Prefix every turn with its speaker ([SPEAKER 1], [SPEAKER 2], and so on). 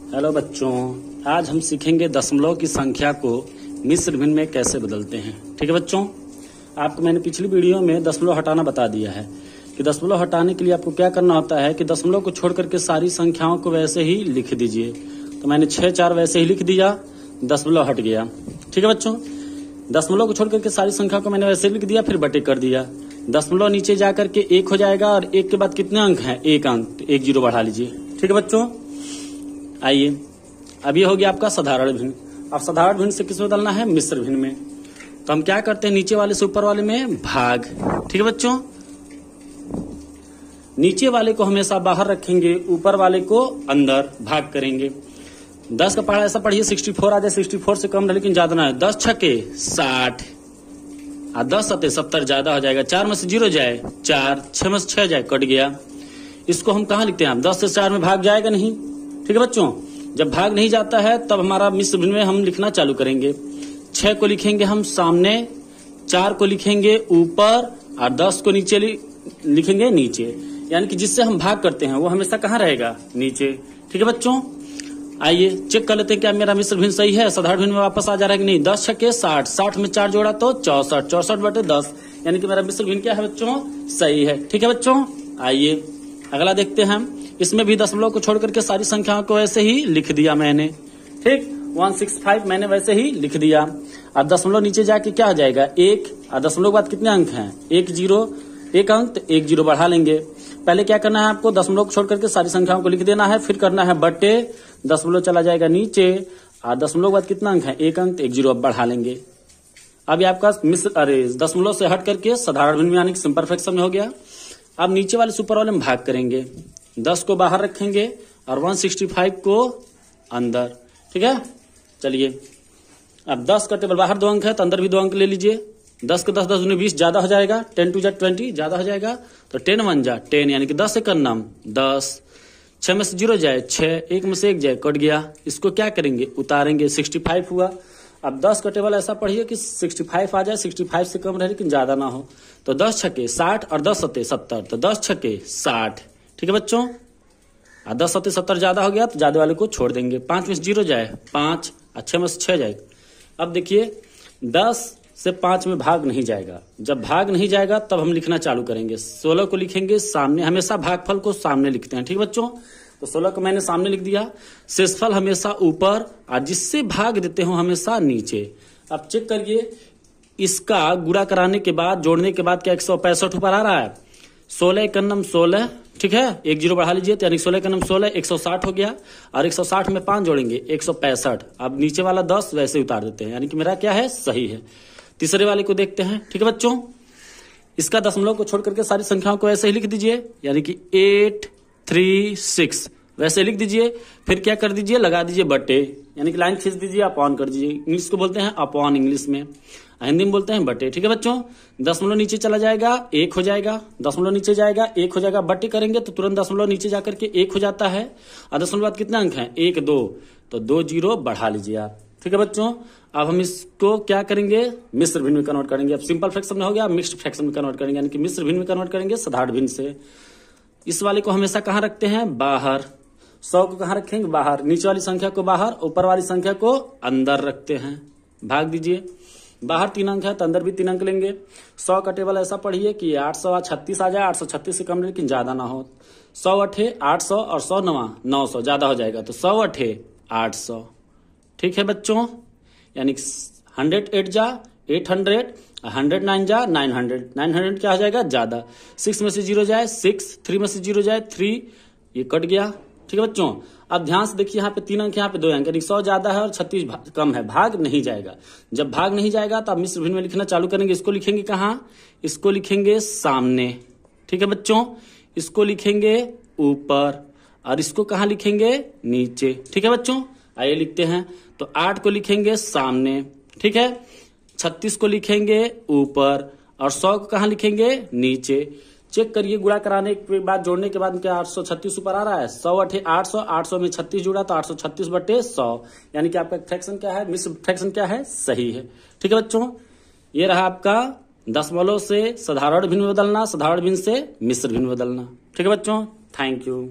[SPEAKER 1] Hello बच्चों, आज हम सीखेंगे दशमलव की संख्या को मिश्र भिन्न में कैसे बदलते हैं। ठीक है बच्चों, आपको मैंने पिछली वीडियो में दशमलव हटाना बता दिया है कि दशमलव हटाने के लिए आपको क्या करना होता है कि दशमलव को छोड़ करके सारी संख्याओं को वैसे ही लिख दीजिए। तो मैंने 6 4 वैसे ही लिख दिया, दशमलव हट गया। ठीक है बच्चों, दशमलव को छोड़ करके सारी संख्या को मैंने वैसे ही लिख दिया, फिर बटे कर दिया। दशमलव नीचे जाकर के 1 हो जाएगा और 1 के बाद कितने अंक हैं? 1 अंक, तो 1 0 बढ़ा लीजिए। ठीक है बच्चों, आइए अब ये हो गया आपका साधारण भिन्न। अब साधारण भिन्न से किस में बदलना है? मिश्र भिन्न में। तो हम क्या करते हैं, नीचे वाले से ऊपर वाले में भाग। ठीक है बच्चों, नीचे वाले को हमेशा बाहर रखेंगे, ऊपर वाले को अंदर भाग करेंगे। 10 का पढ़ा ऐसा पढ़िए 64 आ जाए, 64 से कम लेकिन ज्यादा ना है। 10 छक्के 60 और 10 सत्ते 70 ज्यादा हो जाएगा। 4 में से 0 जाए 4, 6 में से 6 जाए कट गया। इसको हम कहाँ लिखते हैं? आप 10 से 4 में भाग जाएगा नहीं। ठीक है बच्चों, जब भाग नहीं जाता है तब हमारा मिश्र भिन्न में हम लिखना चालू करेंगे। 6 को लिखेंगे हम सामने, 4 को लिखेंगे ऊपर और 10 को नीचे लिखेंगे नीचे। यानी कि जिससे हम भाग करते हैं वो हमेशा कहाँ रहेगा? नीचे। ठीक है बच्चों, आइए चेक कर लेते हैं क्या मेरा मिश्र भिन्न सही है। साधारण भिन्न में वापस आ जा रहा है कि नहीं? 10 छक्के 60, 60 में 4 जोड़ा तो 64, 64 बटे 10, यानी कि मेरा मिश्र भिन्न क्या है बच्चों? सही है। ठीक है बच्चों, आइए अगला देखते हैं। इसमें भी दशमलव को छोड़ करके सारी संख्याओं को वैसे ही लिख दिया मैंने। ठीक, 165 मैंने वैसे ही लिख दिया। अब दशमलव नीचे जाके क्या हो जाएगा? 1 और दशमलव के बाद कितने अंक हैं? 1 0, 1 अंक, तो 1 0 बढ़ा लेंगे। पहले क्या करना है आपको? दशमलव को छोड़ करके सारी संख्याओं को लिख देना है, फिर करना है बटे, दशमलव चला जाएगा नीचे और दशमलव के बाद कितना अंक है? 1 अंक, तो 1 0 अब बढ़ा लेंगे। अब आपका दशमलव से हट करके साधारण भिन्न में यानी कि सिंपल फ्रैक्शन में हो गया। अब नीचे वाले सुपर वाले में भाग करेंगे, 10 को बाहर रखेंगे और 165 को अंदर। ठीक है, चलिए अब 10 का टेबल बाहर 2 अंक है तो अंदर भी 2 अंक ले लीजिए। 10 के 10 10 20 ज्यादा हो जाएगा, 10 2 20 ज्यादा हो जाएगा, तो 10 1 जा 10 यानी कि 10 से करना 10। 6 में से 0 जाए 6, 1 में से 1 जाए कट गया। इसको क्या करेंगे? उतारेंगे, 65 हुआ। अब 10 का टेबल ऐसा पढ़िए कि 65 आ जाए, 65 से कम रहे लेकिन ज्यादा ना हो। तो 10 छक्के 60 और 10 सत्ते 70, तो 10 छक्के 60। ठीक है बच्चों, 10 सत्ते 70 ज्यादा हो गया तो ज्यादा वाले को छोड़ देंगे। 5 में से 0 जाए 5 और 6 में से 6 जाए। अब देखिए 10 से 5 में भाग नहीं जाएगा। जब भाग नहीं जाएगा तब हम लिखना चालू करेंगे। 16 को लिखेंगे सामने, हमेशा भागफल को सामने लिखते हैं। ठीक है बच्चों, तो 16 को मैंने सामने लिख दिया। शेषफल हमेशा ऊपर और जिससे भाग देते हो हमेशा नीचे। अब चेक करिए, इसका गुणा कराने के बाद जोड़ने के बाद क्या 165 ऊपर आ रहा है? 16 एक नम 16, ठीक है, 1 0 बढ़ा लीजिए, यानी 16 का नम 16, 160 हो गया और 160 में 5 जोड़ेंगे 165। अब नीचे वाला 10 वैसे उतार देते हैं, यानी कि मेरा क्या है? सही है। तीसरे वाले को देखते हैं। ठीक है बच्चों, इसका दशमलव को छोड़ करके सारी संख्याओं को ऐसे ही लिख दीजिए, यानी कि 8 3 6 वैसे लिख दीजिए। फिर क्या कर दीजिए? लगा दीजिए बटे, यानी कि लाइन खींच दीजिए, अपॉन कर दीजिए। इंग्लिश को बोलते हैं अपॉन, इंग्लिश में, हिंदी में बोलते हैं बटे। ठीक है बच्चों, दशमलव नीचे चला जाएगा 1 हो जाएगा, दशमलव नीचे जाएगा 1 हो जाएगा, बटे करेंगे तो तुरंत दशमलव नीचे जाकर के 1 हो जाता है। और दशमलव बाद कितने अंक हैं? 1 2, तो 2 0 बढ़ा लीजिए आप। ठीक है बच्चों, अब हम इसको क्या करेंगे? मिश्र भिन्न में कन्वर्ट करेंगे। अब सिंपल फ्रैक्शन में हो गया, मिक्स्ड फ्रैक्शन में कन्वर्ट करेंगे, यानी कि मिश्र भिन्न में कन्वर्ट करेंगे साधारण भिन्न से। इस वाले को हमेशा कहाँ रखते हैं? बाहर। 100 को कहाँ रखेंगे? बाहर। नीचे वाली संख्या को बाहर, ऊपर वाली संख्या को अंदर रखते हैं। भाग दीजिए, बाहर 3 अंक है तो अंदर भी 3 अंक लेंगे। 100 का टेबल ऐसा पढ़िए कि 836 आ जाए, 836 से कम लेकिन ज्यादा ना हो। 100 8 800 और 100 900 ज्यादा हो जाएगा, तो 100 8 800। ठीक है बच्चों, यानी 100 8 जा 800, 100 9 जा 900, 900 क्या हो जाएगा? ज्यादा। 6 में से 0 जाए 6, 3 में से 0 जाए 3, ये कट गया। ठीक है बच्चों, अब ध्यान से देखिए, यहाँ पे 3 अंक, यहाँ पे 2 अंक, यानी 100 ज्यादा है और 36 कम है, भाग नहीं जाएगा। जब भाग नहीं जाएगा तो आप मिश्र भिन्न में लिखना चालू करेंगे। इसको लिखेंगे कहाँ? इसको लिखेंगे सामने। ठीक है बच्चों, इसको लिखेंगे ऊपर और इसको कहाँ लिखेंगे? नीचे। ठीक है बच्चों, आइए लिखते हैं। तो 8 को लिखेंगे सामने, ठीक है, 36 को लिखेंगे ऊपर और 100 को कहाँ लिखेंगे? नीचे। चेक करिए, गुणा कराने के बाद जोड़ने के बाद क्या 836 ऊपर आ रहा है? 100 8 800, 800 में 36 जुड़ा तो 836 बटे 100, यानी कि आपका फ्रैक्शन क्या है? मिश्र फ्रैक्शन क्या है? सही है। ठीक है बच्चों, ये रहा आपका दशमलव से साधारण भिन्न में बदलना, साधारण भिन्न से मिश्र भिन्न में बदलना। ठीक है बच्चों, थैंक यू।